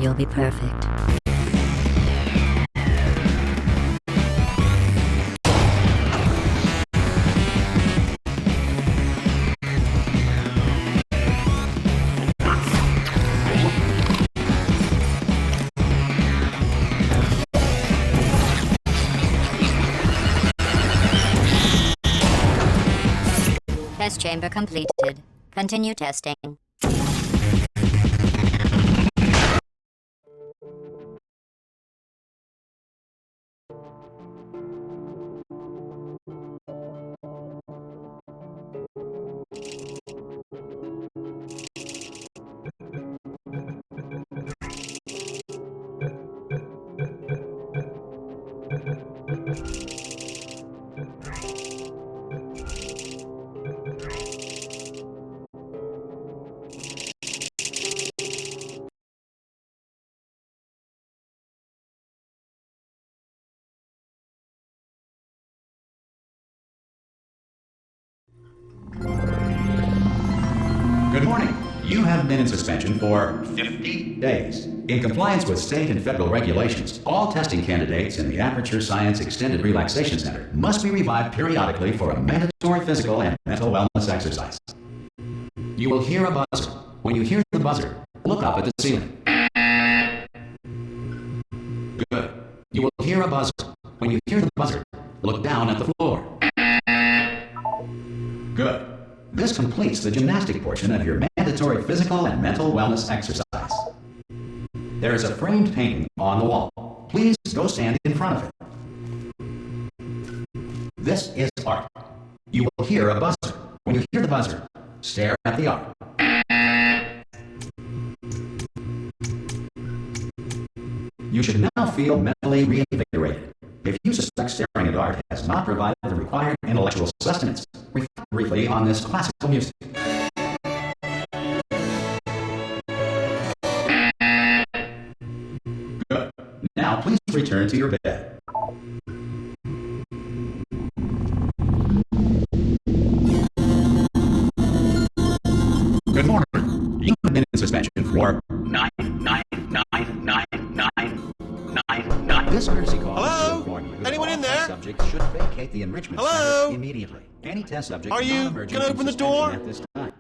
You'll be perfect. Test chamber completed. Continue testing. Good morning. You have been in suspension for 50 days. In compliance with state and federal regulations, all testing candidates in the Aperture Science Extended Relaxation Center must be revived periodically for a mandatory physical and mental wellness exercise. You will hear a buzzer. When you hear the buzzer, look up at the ceiling. Good. You will hear a buzzer. When you hear the buzzer, look down at the floor. Good. This completes the gymnastic portion of your mandatory physical and mental wellness exercise. There is a framed painting on the wall. Please go stand in front of it. This is art. You will hear a buzzer. When you hear the buzzer, stare at the art. You should now feel mentally reinvigorated. If you suspect staring at art has not provided the required intellectual sustenance, reflect briefly on this classical music. Good. Now please return to your bed. Good morning. You have been in suspension for 9. This emergency call. Hello? Anyone in there? Subject should vacate the enrichment Hello? center immediately. Any test subject Are you non-emerging gonna from open the suspension door? at this time.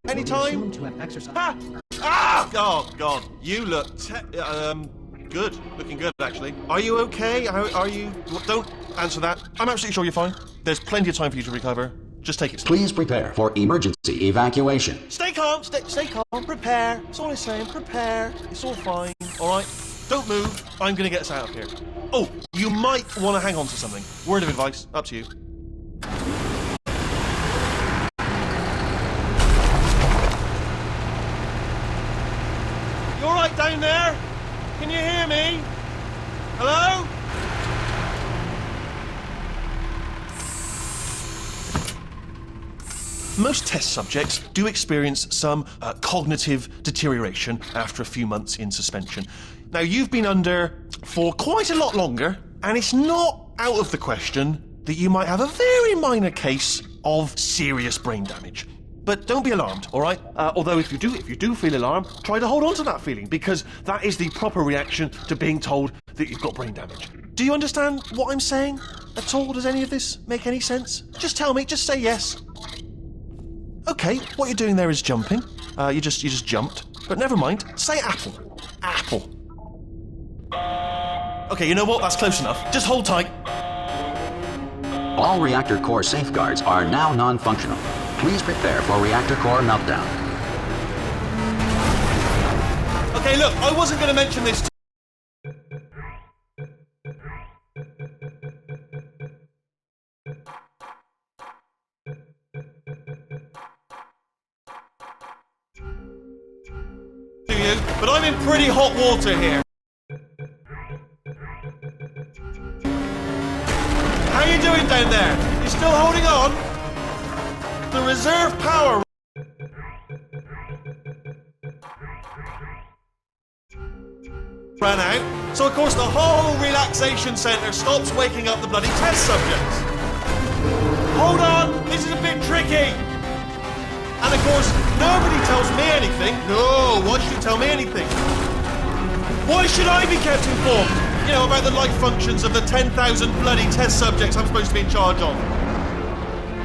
Anytime? Assumed to have exercised. Oh, God. You look good. Looking good, actually. Are you okay? Are you... Don't answer that. I'm absolutely sure you're fine. There's plenty of time for you to recover. Just take it slow. Please prepare for emergency evacuation. Stay calm. Stay calm. Prepare. That's all I'm saying. Prepare. It's all fine. All right? Don't move. I'm going to get us out of here. Oh, you might want to hang on to something. Word of advice. Up to you. You all right down there? Can you hear me? Hello? Most test subjects do experience some cognitive deterioration after a few months in suspension. Now, you've been under for quite a lot longer, and it's not out of the question that you might have a very minor case of serious brain damage. But don't be alarmed, all right? Although if you do feel alarmed, try to hold on to that feeling, because that is the proper reaction to being told that you've got brain damage. Do you understand what I'm saying at all? Does any of this make any sense? Just tell me, just say yes. Okay, what you're doing there is jumping. You just jumped. But never mind, say apple. Apple. Okay, you know what? That's close enough. Just hold tight. All reactor core safeguards are now non-functional. Please prepare for reactor core meltdown. Okay, look, I wasn't going to mention this. To you. but I'm in pretty hot water here. How you doing down there? You still holding on? The reserve power ran out, so of course the whole relaxation centre stops waking up the bloody test subjects. Hold on, this is a bit tricky. And of course, nobody tells me anything. No, why should you tell me anything? Why should I be kept informed? You know, about the life functions of the 10,000 bloody test subjects I'm supposed to be in charge of.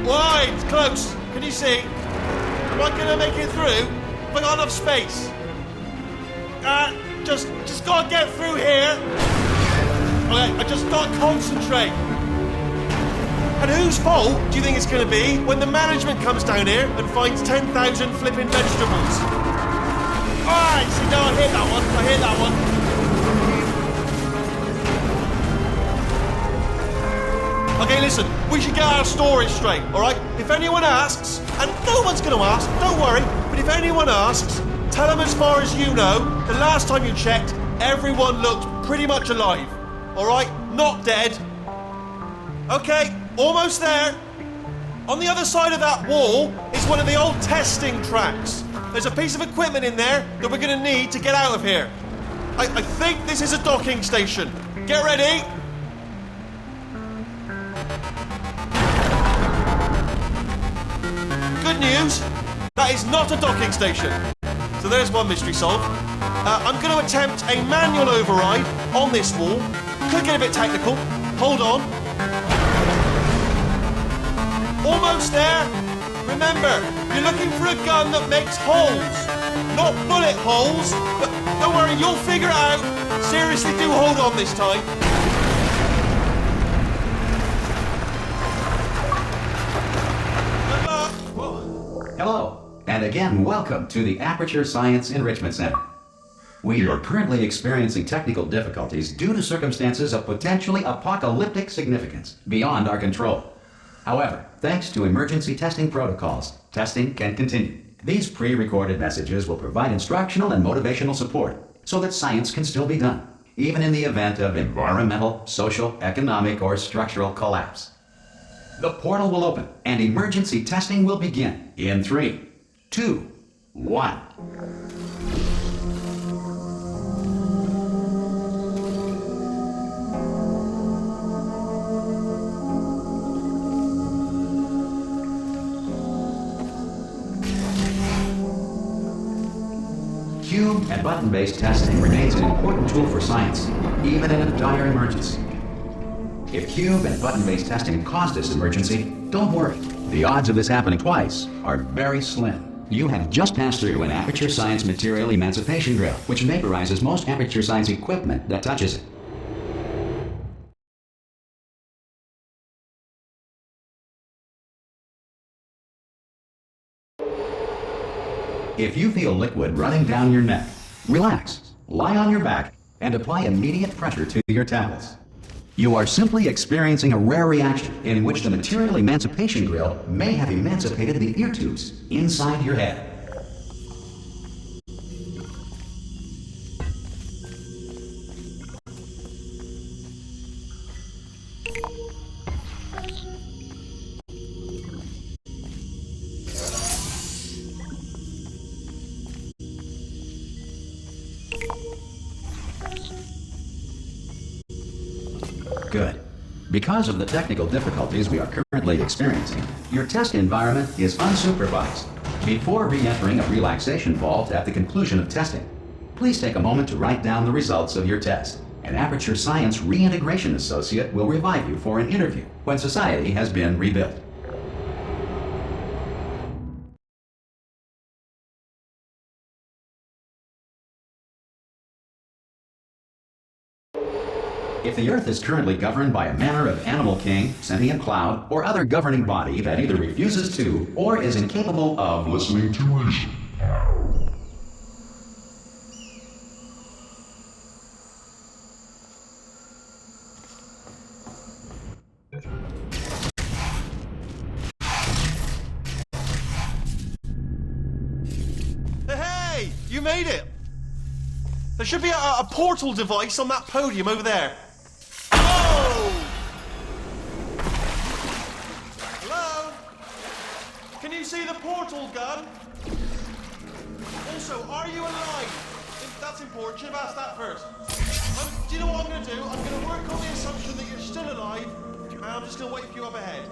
Why? It's close. Can you see? Am I gonna make it through? Have I got enough space? Just gotta get through here. Okay, I just gotta concentrate. And whose fault do you think it's gonna be when the management comes down here and finds 10,000 flipping vegetables? Alright, see, no, I hit that one. Okay, listen, we should get our stories straight, alright? If anyone asks, and no one's gonna ask, don't worry, but if anyone asks, tell them as far as you know, the last time you checked, everyone looked pretty much alive. Alright? Not dead. Okay, almost there. On the other side of that wall is one of the old testing tracks. There's a piece of equipment in there that we're gonna need to get out of here. I think this is a docking station. Get ready. Good news, that is not a docking station. So there's one mystery solved. I'm going to attempt a manual override on this wall. Could get a bit technical. Hold on. Almost there. Remember, you're looking for a gun that makes holes. Not bullet holes. But don't worry, you'll figure it out. Seriously, do hold on this time. Good luck. Whoa. Hello, and again, welcome to the Aperture Science Enrichment Center. We are currently experiencing technical difficulties due to circumstances of potentially apocalyptic significance beyond our control. However, thanks to emergency testing protocols, testing can continue. These pre-recorded messages will provide instructional and motivational support so that science can still be done, even in the event of environmental, social, economic, or structural collapse. The portal will open and emergency testing will begin in 3, 2, 1. Cube and button-based testing remains an important tool for science, even in a dire emergency. If cube and button-based testing caused this emergency, don't worry. The odds of this happening twice are very slim. You have just passed through an Aperture Science Material Emancipation Drill, which vaporizes most Aperture Science equipment that touches it. If you feel liquid running down your neck, relax, lie on your back, and apply immediate pressure to your temples. You are simply experiencing a rare reaction in which the Material Emancipation Grill may have emancipated the ear tubes inside your head. Good. Because of the technical difficulties we are currently experiencing, your test environment is unsupervised. Before re-entering a relaxation vault at the conclusion of testing, please take a moment to write down the results of your test. An Aperture Science Reintegration Associate will revive you for an interview when society has been rebuilt. If the Earth is currently governed by a manner of animal king, sentient cloud, or other governing body that either refuses to or is incapable of listening to reason, Hey, you made it! There should be a portal device on that podium over there. Oh! Hello? Can you see the portal gun? Also, are you alive? That's important. Should have asked that first. Do you know what I'm going to do? I'm going to work on the assumption that you're still alive, and I'm just going to wait for you up ahead.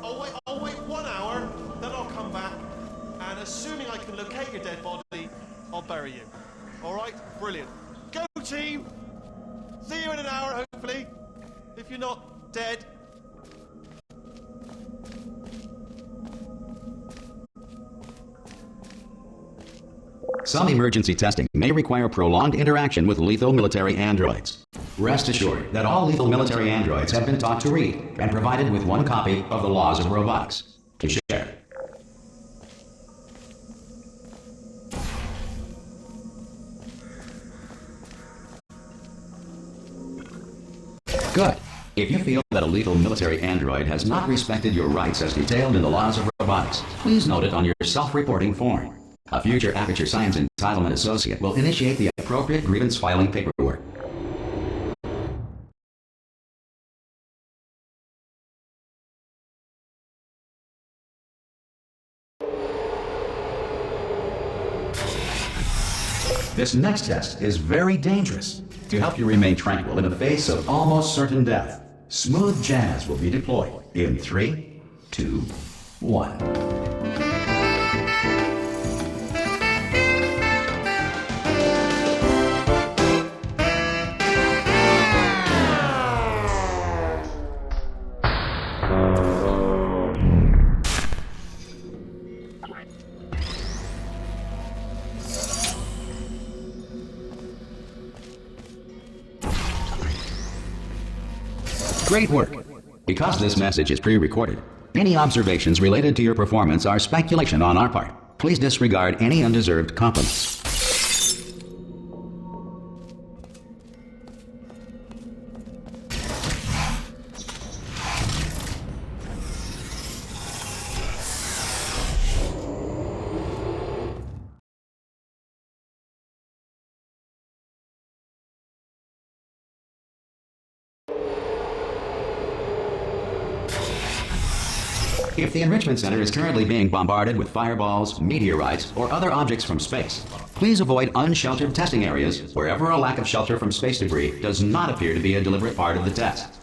I'll wait 1 hour, then I'll come back, and assuming I can locate your dead body, I'll bury you. Alright? Brilliant. Go team! See you in an hour, hopefully. If you're not dead. Some emergency testing may require prolonged interaction with lethal military androids. Rest assured that all lethal military androids have been taught to read and provided with one copy of the Laws of Robotics to share. Good. If you feel that a lethal military android has not respected your rights as detailed in the Laws of Robotics, please note it on your self-reporting form. A future Aperture Science Entitlement Associate will initiate the appropriate grievance filing paperwork. This next test is very dangerous. To help you remain tranquil in the face of almost certain death, smooth jazz will be deployed in 3, 2, 1. Great work! Because this message is pre-recorded, any observations related to your performance are speculation on our part. Please disregard any undeserved compliments. If the Enrichment Center is currently being bombarded with fireballs, meteorites, or other objects from space, please avoid unsheltered testing areas wherever a lack of shelter from space debris does not appear to be a deliberate part of the test.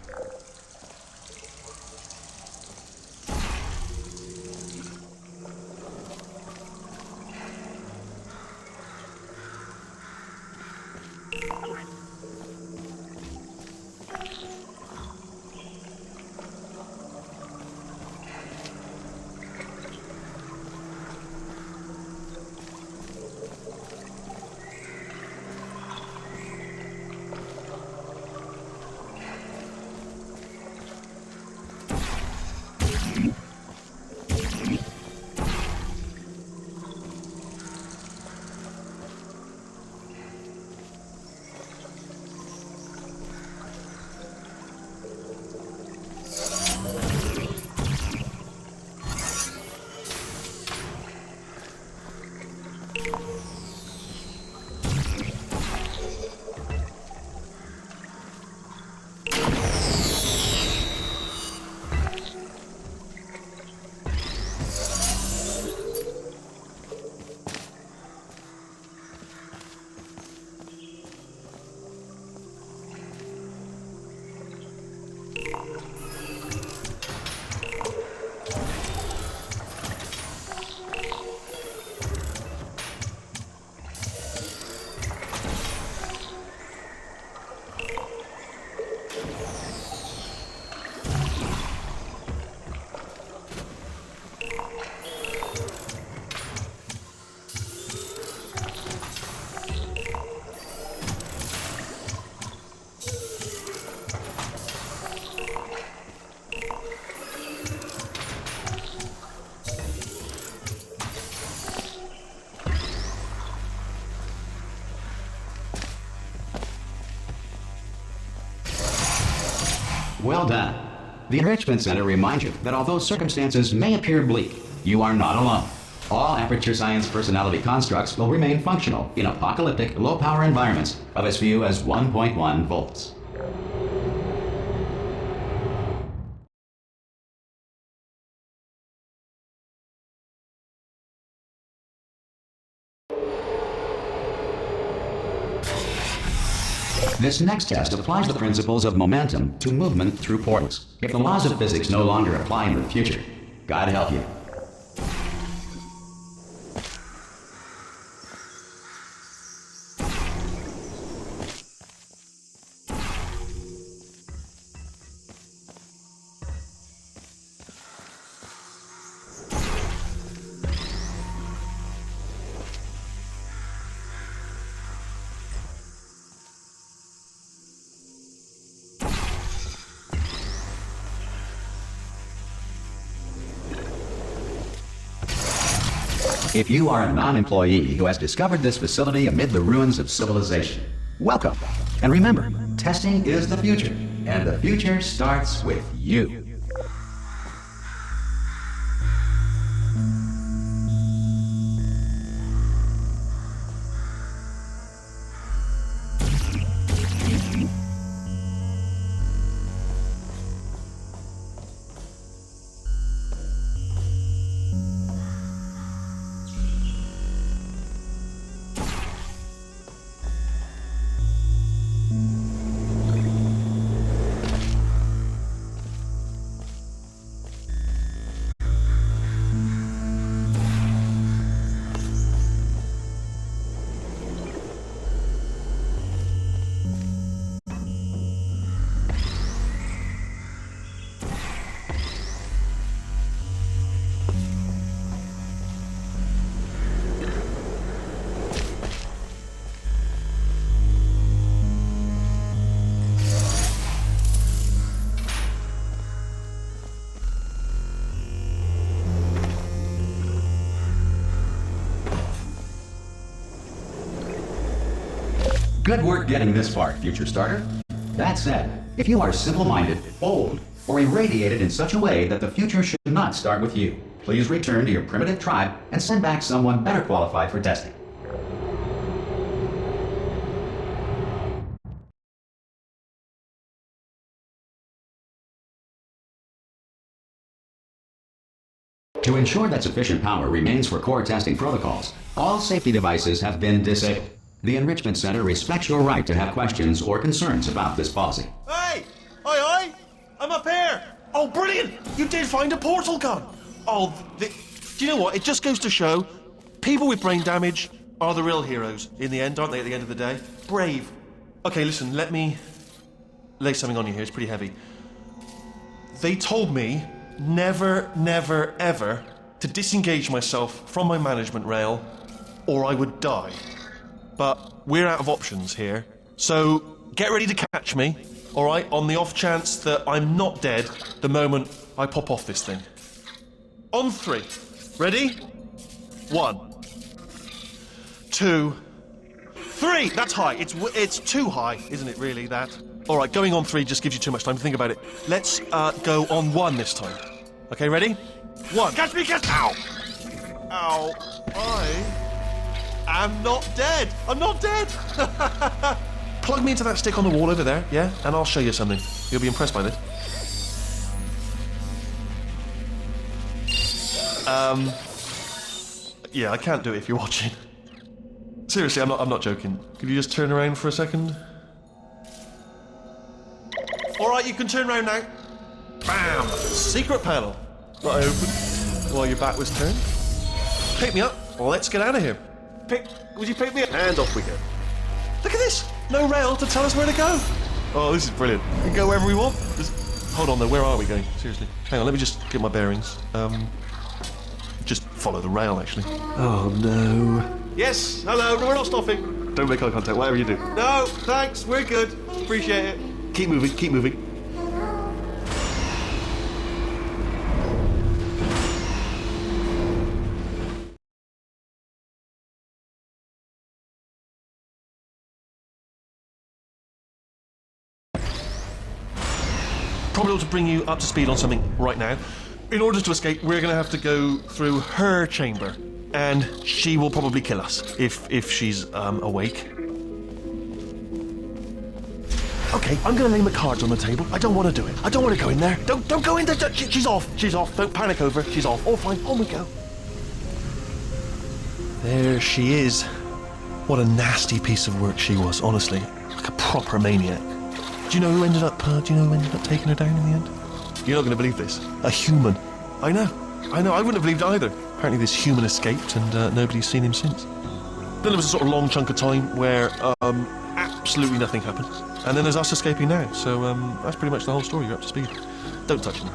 Well done. The Enrichment Center reminds you that although circumstances may appear bleak, you are not alone. All Aperture Science personality constructs will remain functional in apocalyptic, low-power environments of as few as 1.1 volts. This next test applies the principles of momentum to movement through portals. If the laws of physics no longer apply in the future, God help you. If you are a non-employee who has discovered this facility amid the ruins of civilization, welcome. And remember, testing is the future, and the future starts with you. Good work getting this far, future starter. That said, if you are simple-minded, bold, or irradiated in such a way that the future should not start with you, please return to your primitive tribe and send back someone better qualified for testing. To ensure that sufficient power remains for core testing protocols, all safety devices have been disabled. The Enrichment Center respects your right to have questions or concerns about this policy. Hey! Oi, oi! I'm up here! Oh, brilliant! You did find a portal gun! Oh, do you know what? It just goes to show people with brain damage are the real heroes in the end, aren't they, at the end of the day? Brave. Okay, listen, let me lay something on you here. It's pretty heavy. They told me never, never, ever to disengage myself from my management rail or I would die. But we're out of options here, so get ready to catch me, alright, on the off chance that I'm not dead the moment I pop off this thing. On 3. Ready? 1, 2, 3! That's high. It's too high, isn't it, really, that? Alright, going on 3 just gives you too much time to think about it. Let's go on 1 this time. Okay, ready? 1. Catch me, catch... Ow! Ow. I'm not dead! I'm not dead! Plug me into that stick on the wall over there, yeah? And I'll show you something. You'll be impressed by this. Yeah, I can't do it if you're watching. Seriously, I'm not joking. Could you just turn around for a second? Alright, you can turn around now. Bam! Secret panel. That I opened while your back was turned. Pick me up. Let's get out of here. Would you pick me up? And off we go. Look at this! No rail to tell us where to go. Oh, this is brilliant. We can go wherever we want. Hold on though, where are we going? Seriously. Hang on, let me just get my bearings. Just follow the rail, actually. Oh no. Yes, hello, no, we're not stopping. Don't make eye contact, whatever you do. No, thanks, we're good. Appreciate it. Keep moving, keep moving. Probably ought to bring you up to speed on something right now. In order to escape, we're going to have to go through her chamber. and she will probably kill us if she's awake. Okay, I'm gonna lay my cards on the table. I don't want to do it. I don't want to go in there. Don't go in there. She's off. She's off. Don't panic over. She's off. All fine. On we go. There she is. What a nasty piece of work she was, honestly. Like a proper maniac. Do you know who ended up taking her down in the end? You're not going to believe this. A human. I know. I wouldn't have believed either. Apparently this human escaped and nobody's seen him since. Then there was a sort of long chunk of time where absolutely nothing happened. And then there's us escaping now. So that's pretty much the whole story. You're up to speed. Don't touch him.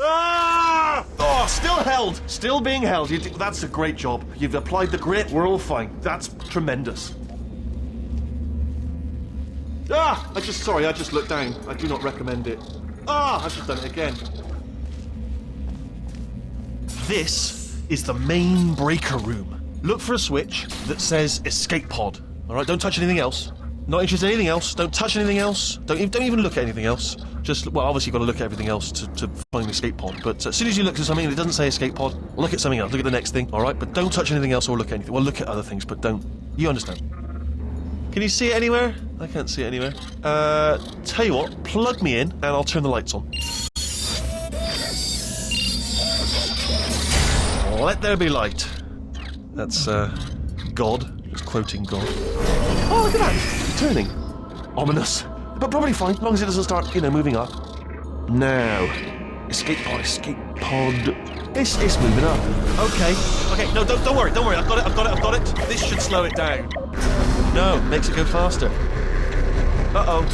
Ah! Oh, still held. Still being held. That's a great job. You've applied the grit. We're all fine. That's tremendous. Ah! I just looked down. I do not recommend it. Ah! I've just done it again. This is the main breaker room. Look for a switch that says escape pod. Alright, don't touch anything else. Not interested in anything else. Don't touch anything else. Don't even look at anything else. Just, well, obviously you've got to look at everything else to find the escape pod. But as soon as you look at something and it doesn't say escape pod, look at something else. Look at the next thing, alright? But don't touch anything else or look at anything. Well, look at other things, but don't. You understand. Can you see it anywhere? I can't see it anywhere. Tell you what, plug me in and I'll turn the lights on. Let there be light. That's, God. Just quoting God. Oh, look at that! It's turning. Ominous. But probably fine, as long as it doesn't start, moving up. Now. Escape pod. It's moving up. Okay, no, don't worry. I've got it. This should slow it down. No, makes it go faster. Uh-oh.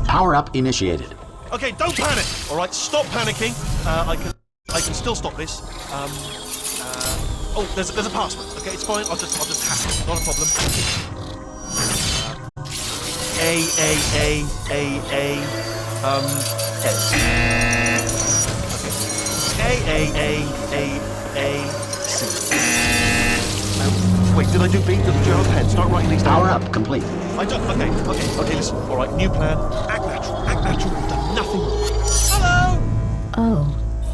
Power up initiated. Okay, don't panic! Alright, stop panicking. I can still stop this. Oh, there's a password. Okay, it's fine. I'll just hack it. Not a problem. A. C. Wait, did I do B? Did I do pen? Start writing these down. Power up complete. I don't. Okay. Listen. All right, new plan. Act natural. You've done nothing wrong. Hello. Oh,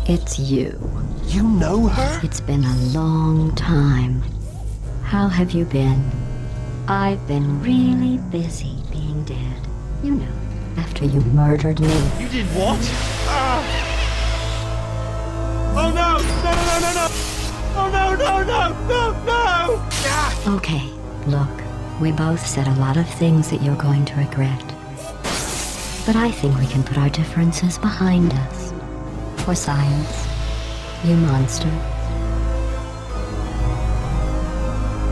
it's you. You know her? It's been a long time. How have you been? I've been really busy being dead. You know, after you murdered me. You did what? Ah! Oh no! No! Oh no! Ah! Okay, look, we both said a lot of things that you're going to regret. But I think we can put our differences behind us. For science. You monster.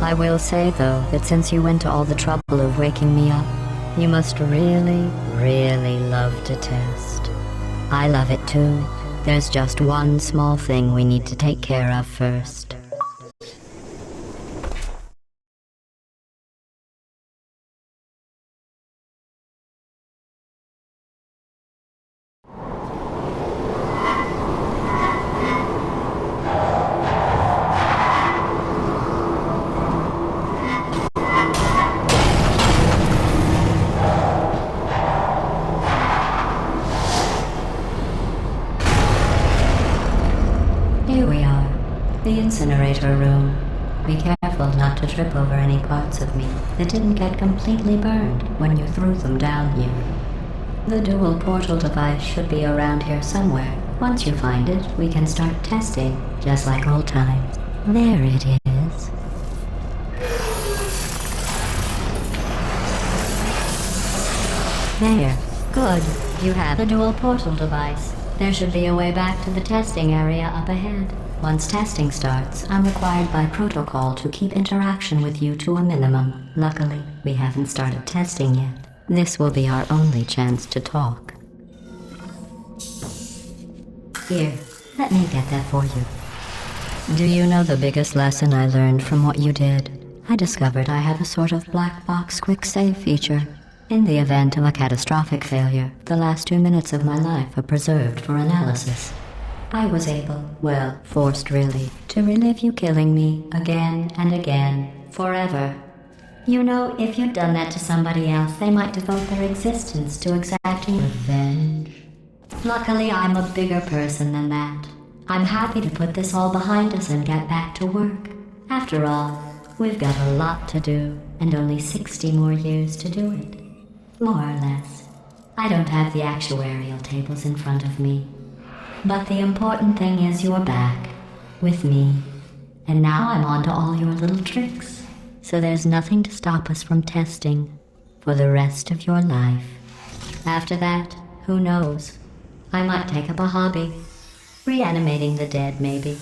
I will say, though, that since you went to all the trouble of waking me up, you must really, really love to test. I love it too. There's just one small thing we need to take care of first. Here we are, the incinerator room. Be careful not to trip over any parts of me that didn't get completely burned when you threw them down here. The dual portal device should be around here somewhere. Once you find it, we can start testing, just like old times. There it is. There. Good. You have the dual portal device. There should be a way back to the testing area up ahead. Once testing starts, I'm required by protocol to keep interaction with you to a minimum. Luckily, we haven't started testing yet. This will be our only chance to talk. Here, let me get that for you. Do you know the biggest lesson I learned from what you did? I discovered I have a sort of black box quick save feature. In the event of a catastrophic failure, the last 2 minutes of my life are preserved for analysis. I was able, well, forced really, to relive you killing me again and again, forever. You know, if you'd done that to somebody else, they might devote their existence to exacting revenge. Luckily, I'm a bigger person than that. I'm happy to put this all behind us and get back to work. After all, we've got a lot to do, and only 60 more years to do it. More or less. I don't have the actuarial tables in front of me. But the important thing is you're back, with me. And now I'm on to all your little tricks. So there's nothing to stop us from testing for the rest of your life. After that, who knows? I might take up a hobby. Reanimating the dead, maybe.